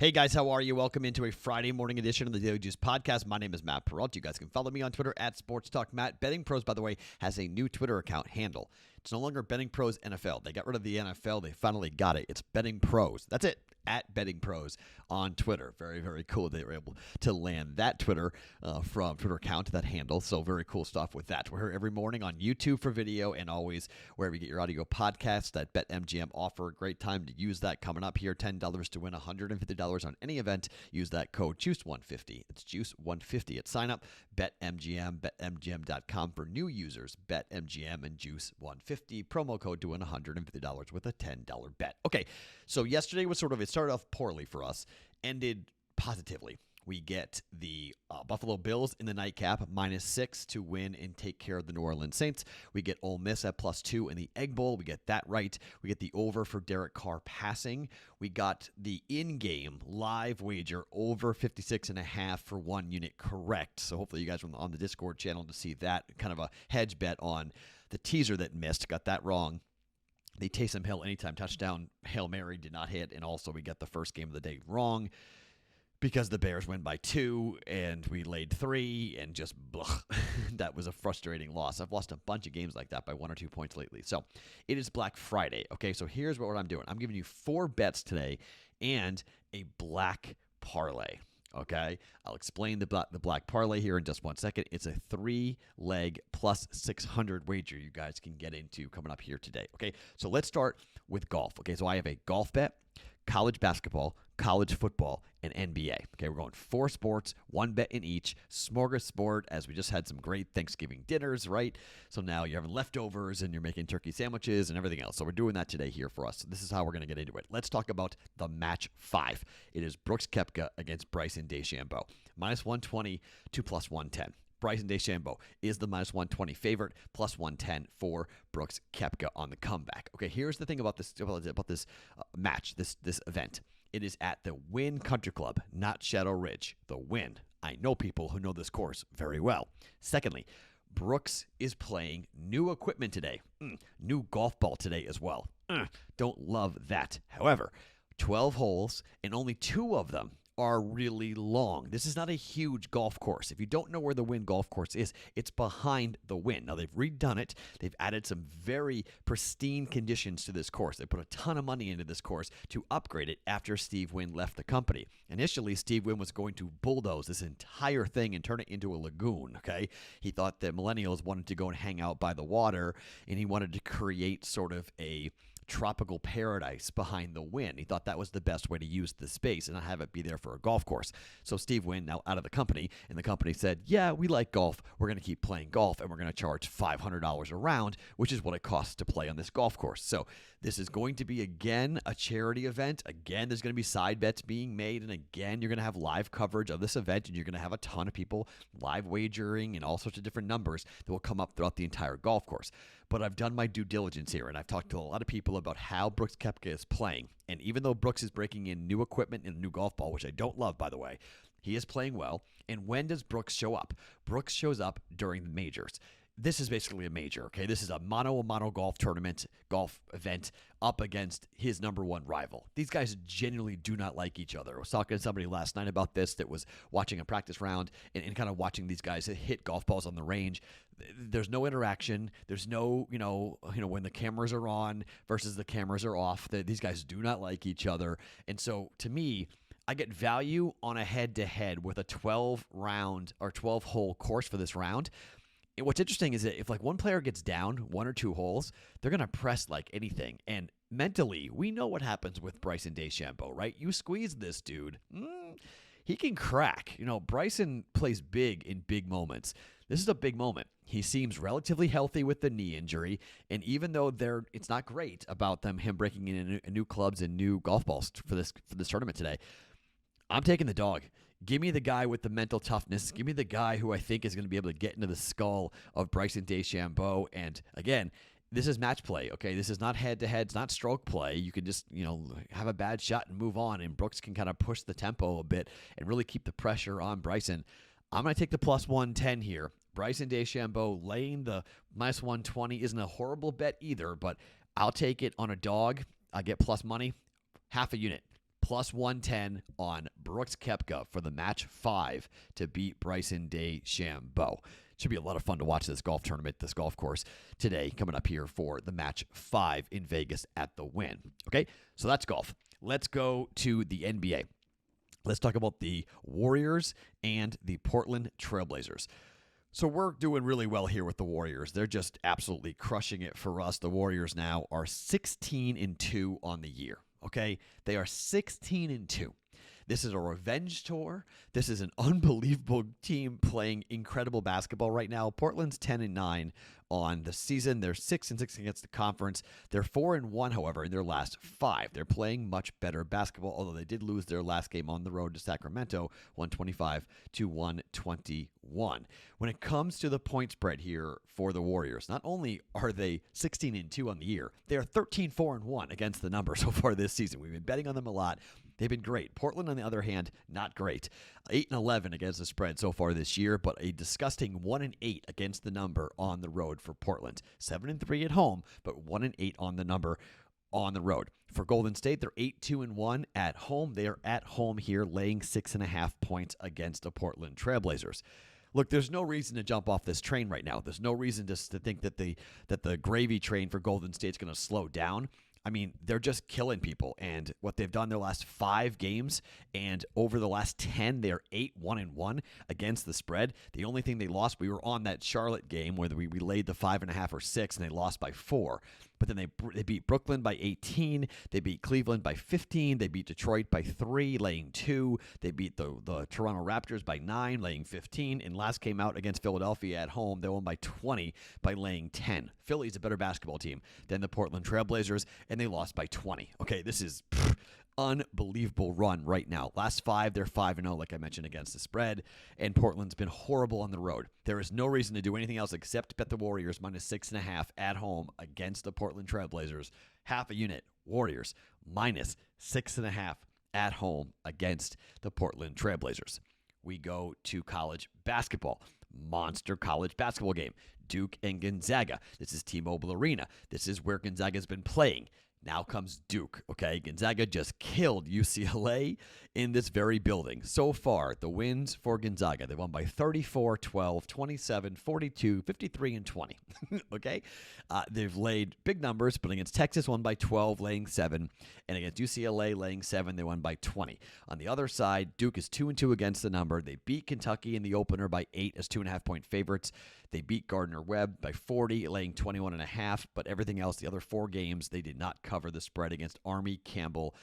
Hey guys, how are you? Welcome into a Friday morning edition of the Daily Juice Podcast. My name is Matt Perrault. You guys can follow me on Twitter at SportsTalkMatt. BettingPros, by the way, has a new Twitter account handle. It's no longer BettingPros NFL. They got rid of the NFL. They finally got it. It's BettingPros. That's it. At BettingPros on Twitter. Very, very cool. They were able to land that Twitter account, that handle. So very cool stuff with that. We're here every morning on YouTube for video and always wherever you get your audio podcasts. That BetMGM offer. Great time to use that coming up here. $10 to win $150 on any event. Use that code JUICE150. It's JUICE150 at sign up. BetMGM, BetMGM.com for new users. BetMGM and JUICE150. Promo code to win $150 with a $10 bet. Okay, so yesterday was it started off poorly for us, ended positively. We get the Buffalo Bills in the nightcap, -6 to win and take care of the New Orleans Saints. We get Ole Miss at +2 in the Egg Bowl. We get that right. We get the over for Derek Carr passing. We got the in-game live wager over 56.5 for 1 unit correct. So hopefully you guys are on the Discord channel to see that. Kind of a hedge bet on the teaser that missed. Got that wrong. The Taysom Hill anytime touchdown Hail Mary did not hit, and also we got the first game of the day wrong because the Bears win by 2 and we laid 3 and just blah. That was a frustrating loss. I've lost a bunch of games like that by 1 or 2 points lately. So it is Black Friday. Okay, so here's what I'm doing. I'm giving you 4 bets today and a black parlay. Okay, I'll explain the black parlay here in just 1 second. It's a 3-leg plus 600 wager you guys can get into coming up here today. Okay, so let's start with golf. Okay, so I have a golf bet, college basketball, college football, and NBA. Okay, we're going 4 sports, 1 bet in each, smorgasbord, as we just had some great Thanksgiving dinners, right? So now you're having leftovers and you're making turkey sandwiches and everything else. So we're doing that today here for us. So this is how we're going to get into it. Let's talk about the match 5. It is Brooks Koepka against Bryson DeChambeau. -120 to +110. Bryson DeChambeau is the -120 favorite, +110 for Brooks Koepka on the comeback. Okay, here's the thing about this match, this event. It is at the Wynn Country Club, not Shadow Ridge. The Wynn. I know people who know this course very well. Secondly, Brooks is playing new equipment today. New golf ball today as well. Don't love that. However, 12 holes and only 2 of them are really long. This is not a huge golf course. If you don't know where the Wynn golf course is, it's behind the Wynn. Now, they've redone it. They've added some very pristine conditions to this course. They put a ton of money into this course to upgrade it after Steve Wynn left the company. Initially, Steve Wynn was going to bulldoze this entire thing and turn it into a lagoon, okay? He thought that millennials wanted to go and hang out by the water, and he wanted to create sort of a tropical paradise behind the Wynn. He thought that was the best way to use the space and not have it be there for a golf course. So Steve Wynn, now out of the company, and the company said, yeah, we like golf. We're going to keep playing golf, and we're going to charge $500 a round, which is what it costs to play on this golf course. So this is going to be, again, a charity event. Again, there's going to be side bets being made, and again, you're going to have live coverage of this event, and you're going to have a ton of people live wagering and all sorts of different numbers that will come up throughout the entire golf course. But I've done my due diligence here, and I've talked to a lot of people about how Brooks Koepka is playing. And even though Brooks is breaking in new equipment and a new golf ball, which I don't love, by the way, he is playing well. And when does Brooks show up? Brooks shows up during the majors. This is basically a major, okay? This is a mono golf tournament, golf event up against his number 1 rival. These guys genuinely do not like each other. I was talking to somebody last night about this that was watching a practice round and kind of watching these guys hit golf balls on the range. There's no interaction. There's no, when the cameras are on versus the cameras are off. These guys do not like each other. And so to me, I get value on a head-to-head with a 12-round or 12-hole course for this round. And what's interesting is that if one player gets down 1 or 2 holes, they're going to press like anything. And mentally, we know what happens with Bryson DeChambeau, right? You squeeze this dude, he can crack. Bryson plays big in big moments. This is a big moment. He seems relatively healthy with the knee injury, and even though it's not great about him breaking in new clubs and new golf balls for this tournament today, I'm taking the dog. Give me the guy with the mental toughness. Give me the guy who I think is going to be able to get into the skull of Bryson DeChambeau. And again, this is match play, okay? This is not head-to-head. It's not stroke play. You can just, have a bad shot and move on, and Brooks can kind of push the tempo a bit and really keep the pressure on Bryson. I'm going to take the +110 here. Bryson DeChambeau laying the -120 isn't a horrible bet either, but I'll take it on a dog. I get plus money, half a unit. plus 110 on Brooks Koepka for the match 5 to beat Bryson DeChambeau. Should be a lot of fun to watch this golf tournament, this golf course today, coming up here for the match 5 in Vegas at the Wynn. Okay, so that's golf. Let's go to the NBA. Let's talk about the Warriors and the Portland Trailblazers. So we're doing really well here with the Warriors. They're just absolutely crushing it for us. The Warriors now are 16-2 on the year. Okay, they are 16-2. This is a revenge tour. This is an unbelievable team playing incredible basketball right now. Portland's 10-9 on the season. They're 6-6 against the conference. They're 4-1, however, in their last 5. They're playing much better basketball, although they did lose their last game on the road to Sacramento, 125-121. When it comes to the point spread here for the Warriors, not only are they 16-2 on the year, they are 13-4-1 against the number so far this season. We've been betting on them a lot. They've been great. Portland, on the other hand, not great. 8-11 against the spread so far this year, but a disgusting 1-8 against the number on the road for Portland. 7-3 at home, but 1-8 on the number on the road. For Golden State, they're 8-2-1 at home. They are at home here, laying 6.5 points against the Portland Trailblazers. Look, there's no reason to jump off this train right now. There's no reason to think that the gravy train for Golden State's going to slow down. I mean, they're just killing people, and what they've done their last 5 games, and over the last 10, they're 8-1-1 against the spread. The only thing they lost, we were on that Charlotte game where we laid the 5.5 or 6, and they lost by 4. But then they beat Brooklyn by 18. They beat Cleveland by 15. They beat Detroit by 3, laying 2. They beat the Toronto Raptors by 9, laying 15. And last came out against Philadelphia at home. They won by 20 by laying 10. Philly's a better basketball team than the Portland Trailblazers, and they lost by 20. Okay, this is unbelievable run right now. Last 5, they're 5-0, like I mentioned, against the spread, and Portland's been horrible on the road. There is no reason to do anything else except bet the Warriors minus 6.5 at home against the Portland Trailblazers. Half a unit, Warriors minus 6.5 at home against the Portland Trailblazers. We go to college basketball. Monster college basketball game. Duke and Gonzaga. This is T-Mobile Arena. This is where Gonzaga's been playing. Now comes Duke, okay? Gonzaga just killed UCLA in this very building. So far, the wins for Gonzaga, they won by 34, 12, 27, 42, 53, and 20, okay? They've laid big numbers, but against Texas, won by 12, laying 7, and against UCLA, laying 7, they won by 20. On the other side, Duke is 2-2 against the number. They beat Kentucky in the opener by 8 as 2.5-point favorites. They beat Gardner-Webb by 40, laying 21.5, but everything else, the other 4 games, they did not cover the spread against Army, Campbell,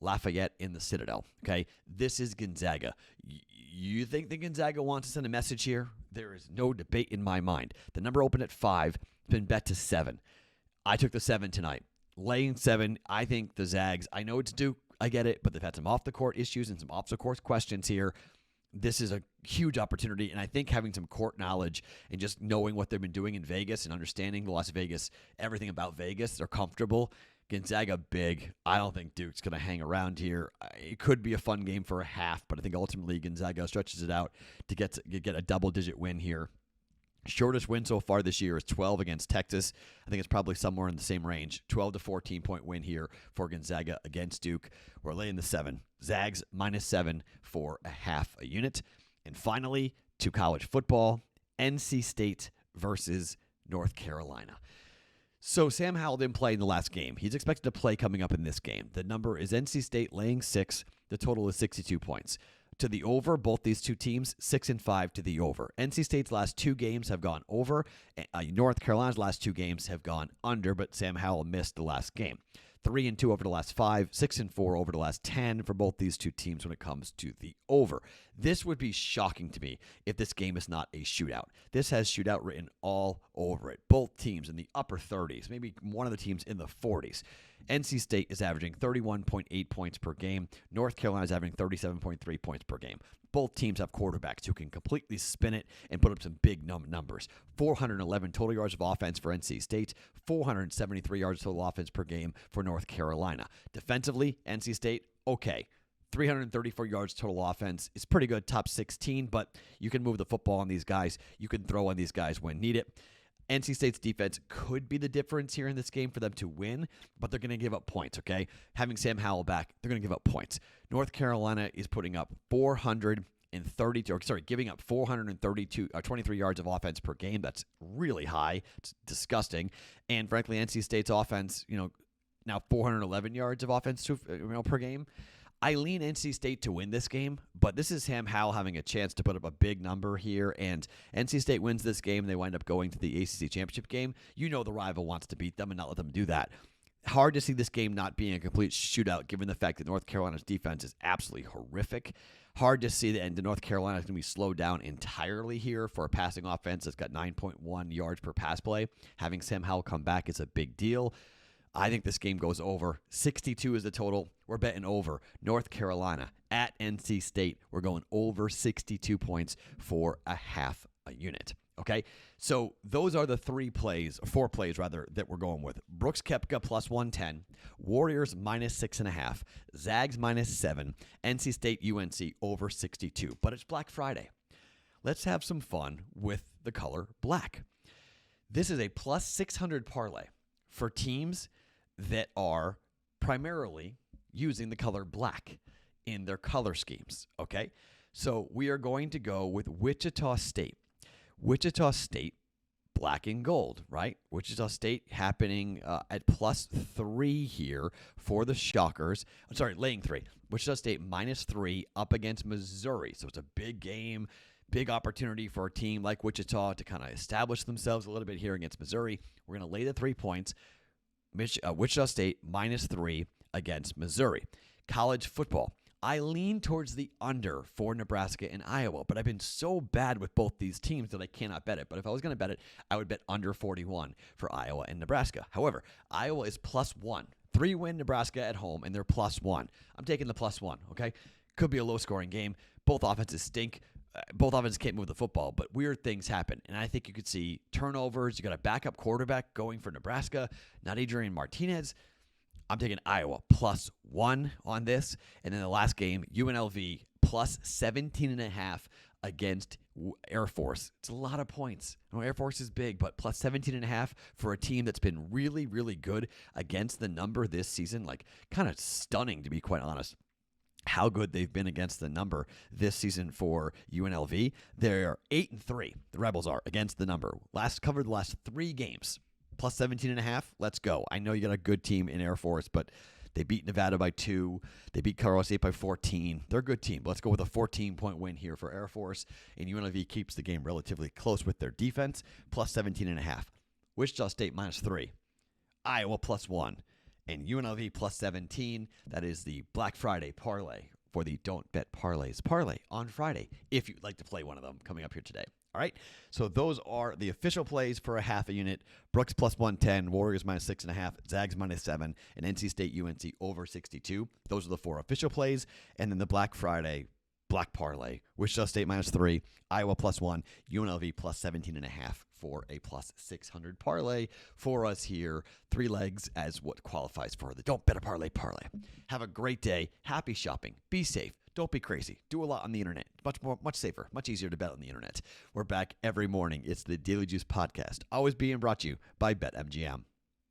Lafayette in the Citadel. Okay, this is Gonzaga. You think that Gonzaga wants to send a message here? There is no debate in my mind. The number opened at 5, been bet to 7. I took the 7 tonight. Laying 7, I think the Zags, I know it's Duke, I get it, but they've had some off-the-court issues and some off-the-court questions here. This is a huge opportunity, and I think having some court knowledge and just knowing what they've been doing in Vegas and understanding the Las Vegas, everything about Vegas, they're comfortable. Gonzaga big. I don't think Duke's going to hang around here. It could be a fun game for a half, but I think ultimately Gonzaga stretches it out to get a double-digit win here. Shortest win so far this year is 12 against Texas. I think it's probably somewhere in the same range. 12 to 14-point win here for Gonzaga against Duke. We're laying the 7. Zags minus 7 for a half a unit. And finally, to college football, NC State versus North Carolina. So Sam Howell didn't play in the last game. He's expected to play coming up in this game. The number is NC State laying 6. The total is 62 points. To the over, both these two teams, 6-5 to the over. NC State's last 2 games have gone over. North Carolina's last 2 games have gone under, but Sam Howell missed the last game. 3-2 over the last 5, 6-4 over the last 10 for both these two teams when it comes to the over. This would be shocking to me if this game is not a shootout. This has shootout written all over it. Both teams in the upper 30s, maybe one of the teams in the 40s. NC State is averaging 31.8 points per game. North Carolina is averaging 37.3 points per game. Both teams have quarterbacks who can completely spin it and put up some big numbers. 411 total yards of offense for NC State, 473 yards total offense per game for North Carolina. Defensively, NC State, okay. 334 yards total offense is pretty good, top 16, but you can move the football on these guys. You can throw on these guys when needed. NC State's defense could be the difference here in this game for them to win, but they're going to give up points, okay? Having Sam Howell back, they're going to give up points. North Carolina is putting up giving up 23 yards of offense per game. That's really high. It's disgusting. And frankly, NC State's offense, now 411 yards of offense per game. I lean NC State to win this game, but this is Sam Howell having a chance to put up a big number here, and NC State wins this game. They wind up going to the ACC championship game. The rival wants to beat them and not let them do that. Hard to see this game not being a complete shootout given the fact that North Carolina's defense is absolutely horrific. Hard to see that North Carolina is going to be slowed down entirely here for a passing offense that's got 9.1 yards per pass play. Having Sam Howell come back is a big deal. I think this game goes over. 62 is the total. We're betting over. North Carolina at NC State. We're going over 62 points for a half a unit. Okay? So those are the four plays that we're going with. Brooks Koepka plus 110. Warriors minus 6.5. Zags minus 7. NC State UNC over 62. But it's Black Friday. Let's have some fun with the color black. This is a plus 600 parlay for teams that are primarily using the color black in their color schemes, okay? So we are going to go with Wichita State. Wichita State, black and gold, right? Wichita State happening at plus 3 here for the Shockers. I'm sorry, laying 3. Wichita State minus 3 up against Missouri. So it's a big game, big opportunity for a team like Wichita to kind of establish themselves a little bit here against Missouri. We're going to lay the 3 points. Wichita State minus 3 against Missouri. College football. I lean towards the under for Nebraska and Iowa, but I've been so bad with both these teams that I cannot bet it. But if I was going to bet it, I would bet under 41 for Iowa and Nebraska. However, Iowa is plus 1. 3-win Nebraska at home, and they're plus 1. I'm taking the plus 1, okay? Could be a low-scoring game. Both offenses stink. Both offenses can't move the football, but weird things happen. And I think you could see turnovers. You got a backup quarterback going for Nebraska, not Adrian Martinez. I'm taking Iowa plus 1 on this. And then the last game, UNLV plus 17.5 against Air Force. It's a lot of points. I know Air Force is big, but plus 17.5 for a team that's been really, really good against the number this season. Like, kind of stunning, to be quite honest, how good they've been against the number this season for UNLV. They're 8-3. The Rebels are against the number. Covered the last 3 games. Plus 17.5. Let's go. I know you got a good team in Air Force, but they beat Nevada by 2. They beat Colorado State by 14. They're a good team. Let's go with a 14-point win here for Air Force. And UNLV keeps the game relatively close with their defense. Plus 17.5. Wichita State minus 3. Iowa plus 1. And UNLV plus 17. That is the Black Friday parlay for the Don't Bet Parlays parlay on Friday, if you'd like to play one of them coming up here today. All right, so those are the official plays for a half a unit. Brooks plus 110, Warriors minus 6.5, Zags minus 7, and NC State UNC over 62. Those are the 4 official plays. And then the Black Friday Black Parlay, Wichita State minus 3, Iowa plus 1, UNLV plus 17.5 for a plus 600 parlay for us here. 3 legs as what qualifies for the Don't Bet a Parlay parlay. Have a great day. Happy shopping. Be safe. Don't be crazy. Do a lot on the internet. Much safer, much easier to bet on the internet. We're back every morning. It's the Daily Juice Podcast, always being brought to you by BetMGM.